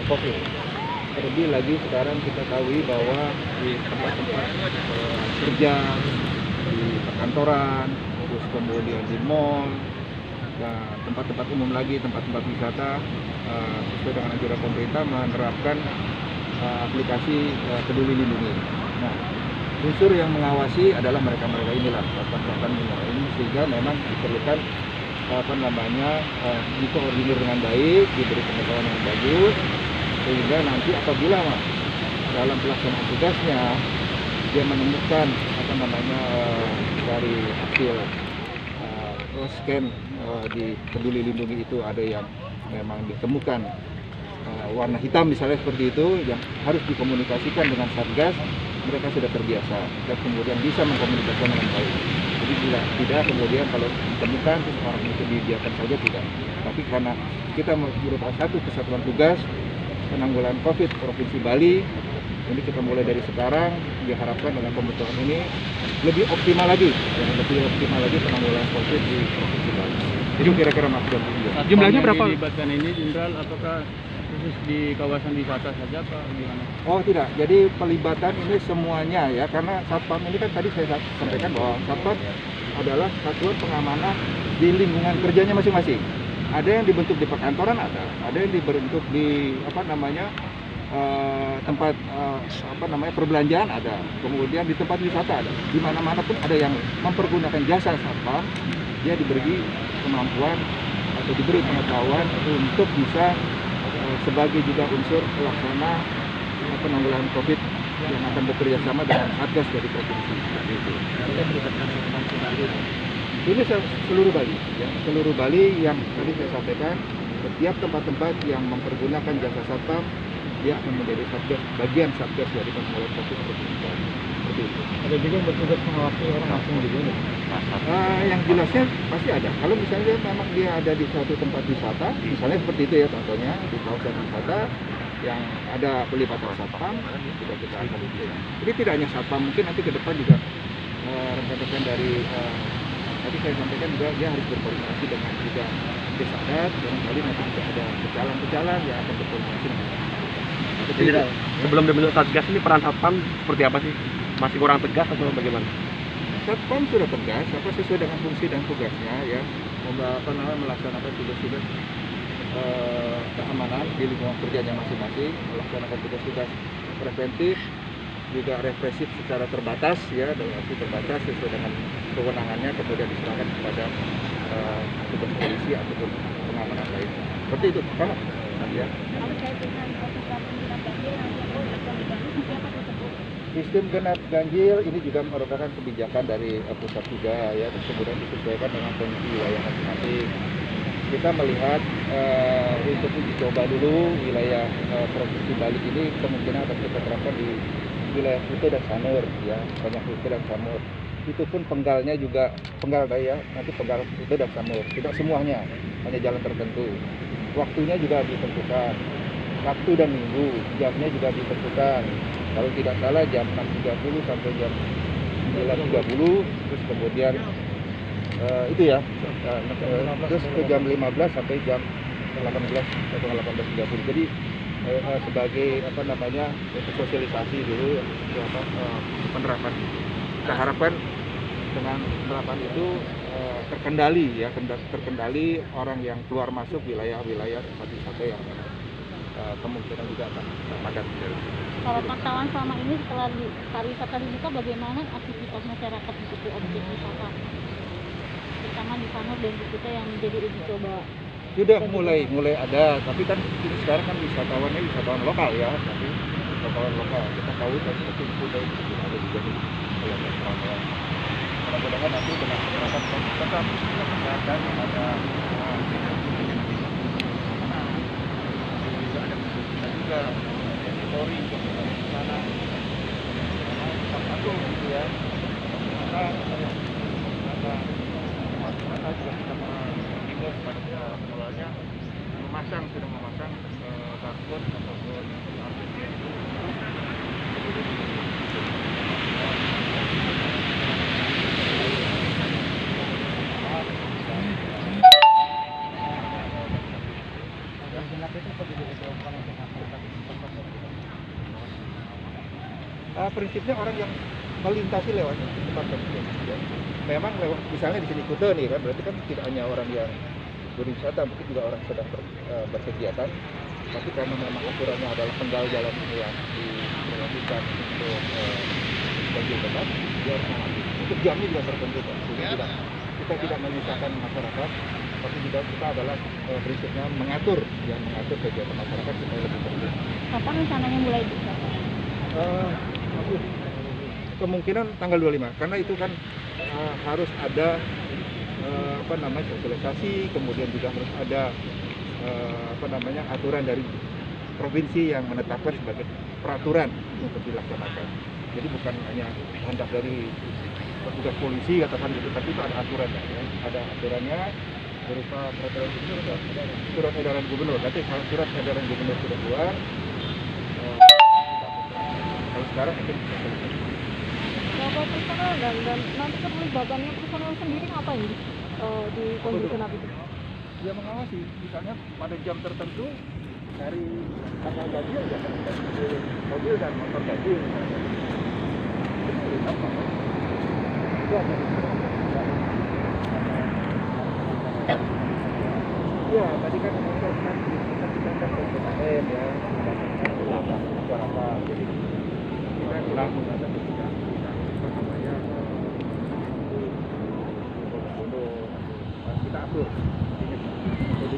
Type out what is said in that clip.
COVID. Terlebih lagi sekarang kita tahu bahwa di tempat-tempat kerja, di perkantoran, terus kemudian di mall, dan tempat-tempat umum lagi, tempat-tempat wisata, sesuai dengan anjuran pemerintah menerapkan aplikasi Peduli Lindungi. Nah, unsur yang mengawasi adalah mereka-mereka inilah, satpam ini, sehingga memang diperlukan dikoordinir dengan baik, diberi pengetahuan yang bagus, sehingga nanti apabila dalam pelaksanaan tugasnya dia menemukan dari hasil scan di Peduli Lindungi itu ada yang memang ditemukan warna hitam misalnya seperti itu, yang harus dikomunikasikan dengan Satgas. Mereka sudah terbiasa dan kemudian bisa mengkomunikasikan dengan baik. Jadi tidak kemudian kalau ditemukan terus orang itu dibiarkan saja, tidak. Tapi karena kita merupakan satu kesatuan tugas penanggulangan COVID Provinsi Bali, ini kita mulai dari sekarang, diharapkan dengan pembentukan ini lebih optimal lagi penanggulangan COVID di Provinsi Bali. Jadi kira-kira maksud jumlahnya berapa? Dilibatkan ini Jenderal, apakah khusus di kawasan wisata saja Pak, gimana? Oh tidak, jadi pelibatan ini semuanya ya, karena satpam ini kan tadi saya sampaikan bahwa satpam adalah satuan pengamanan di lingkungan kerjanya masing-masing. Ada yang dibentuk di perkantoran, ada yang dibentuk di tempat perbelanjaan, ada, kemudian di tempat wisata ada, di mana-mana pun ada yang mempergunakan jasa satpam. Dia diberi kemampuan atau diberi pengetahuan untuk bisa sebagai juga unsur pelaksana penanggulangan COVID yang akan bekerja sama dengan Satgas dari provinsi. Ini seluruh Bali, ya, seluruh Bali yang tadi saya sampaikan, setiap tempat-tempat yang mempergunakan jasa satpam dia akan menjadi bagian Satgas dari penanggulangan COVID provinsi Bali. Seperti itu. Ada juga yang bertugas mengawasi orang langsung di sini. Yang jelasnya pasti ada. Kalau misalnya memang dia ada di suatu tempat wisata, misalnya seperti itu ya, contohnya di kawasan wisata yang ada pelibatan satpam, juga kita akan lihat. Jadi tidak hanya satpam, mungkin nanti ke depan juga rekan-rekan dari tadi saya sampaikan juga dia harus berkoordinasi dengan juga desa adat, barangkali nanti juga ada pecalang-pecalang yang akan berkoordinasi dengan. Jadi sebelum dibentuk Satgas ini peran satpam seperti apa sih? Masih kurang tegas atau bagaimana? Satpam sudah tegas, sesuai dengan fungsi dan tugasnya ya, melaksanakan tugas-tugas keamanan di lingkungan kerjanya masing-masing, melaksanakan tugas-tugas preventif, juga represif secara terbatas ya, dengan terbatas sesuai dengan kewenangannya, kemudian diserahkan kepada tugas polisi ataupun pengamanan lain. Seperti itu, sama ya. Sistem genap ganjil ini juga merupakan kebijakan dari pusat juga ya, kemudian disesuaikan dengan kondisi wilayah masing-masing. Kita melihat untuk uji coba dulu wilayah Provinsi Bali ini kemungkinan akan kita terapkan di wilayah Kuta dan Sanur ya, banyak Kuta dan Sanur. Itu pun penggalnya juga penggal daya, nanti penggal Kuta dan Sanur, tidak semuanya, hanya jalan tertentu. Waktunya juga ditentukan, Sabtu dan Minggu, jamnya juga ditentukan. Kalau tidak salah jam 6.30 sampai jam 9.30, terus kemudian itu ya, terus ke jam 15 sampai jam 18 atau 18.30. Jadi sebagai sosialisasi dulu penerapan. Kita harapkan dengan penerapan itu terkendali orang yang keluar masuk wilayah-wilayah tempat wisata yang kemungkinan juga akan padat. Kalau pantauan selama ini setelah pariwisata dibuka, bagaimana aktivitas masyarakat di situ, objek wisata, terutama di Sanur dan di Kuta yang menjadi uji coba? Sudah mulai ada, tapi kan sekarang kan wisatawan lokal ya, tapi wisatawan lokal kita tahu kan seperti itu dari ada juga di wilayah. Mudah-mudahan nanti dengan masyarakat tetap kesehatan ada juga Polri juga di sana, aku gitu ya, maka juga kita mengimbau kepada pengelolanya sudah memasang barcode ataupun aplikasi itu. genap itu perlu diberlakukan untuk masyarakat setempat. Prinsipnya orang yang melintasi lewat tempat tersebut. Ya. Memang lewat, misalnya di sini Kuta nih kan, berarti kan tidak hanya orang yang berwisata, mungkin juga orang sedang berkegiatan. Tapi karena memang aturannya adalah penggal jalan ini yang dilakukan untuk ganjil genap, dia harus mengambil. Untuk jamnya juga tertentu kan. Jadi kita tidak menyusahkan masyarakat, tapi juga kita adalah prinsipnya mengatur kegiatan masyarakat supaya lebih tertib. Kapan rencananya mulai buka? Kemungkinan tanggal 25 karena itu kan harus ada sosialisasi, kemudian juga harus ada aturan dari provinsi yang menetapkan sebagai peraturan untuk dilaksanakan. Jadi bukan hanya kehendak dari petugas polisi katakan gitu, tapi itu ada aturannya, ya. Ada aturannya berupa peraturan gubernur, surat edaran gubernur. Nanti kalau surat edaran gubernur sudah keluar, kalau sekarang mungkin Berapa personel dan nanti keterlibatannya personel sendiri ngapain di ganjil genap itu? dia mengawasi, misalnya pada jam tertentu dari kapal ganjil ya kan mobil dan motor ganjil misalnya. Itu apa? Itu ada. Ya, tadi kan kita kan PPKM ya, masyarakat. Jadi kita bilang ada kebijakan kita atur. Jadi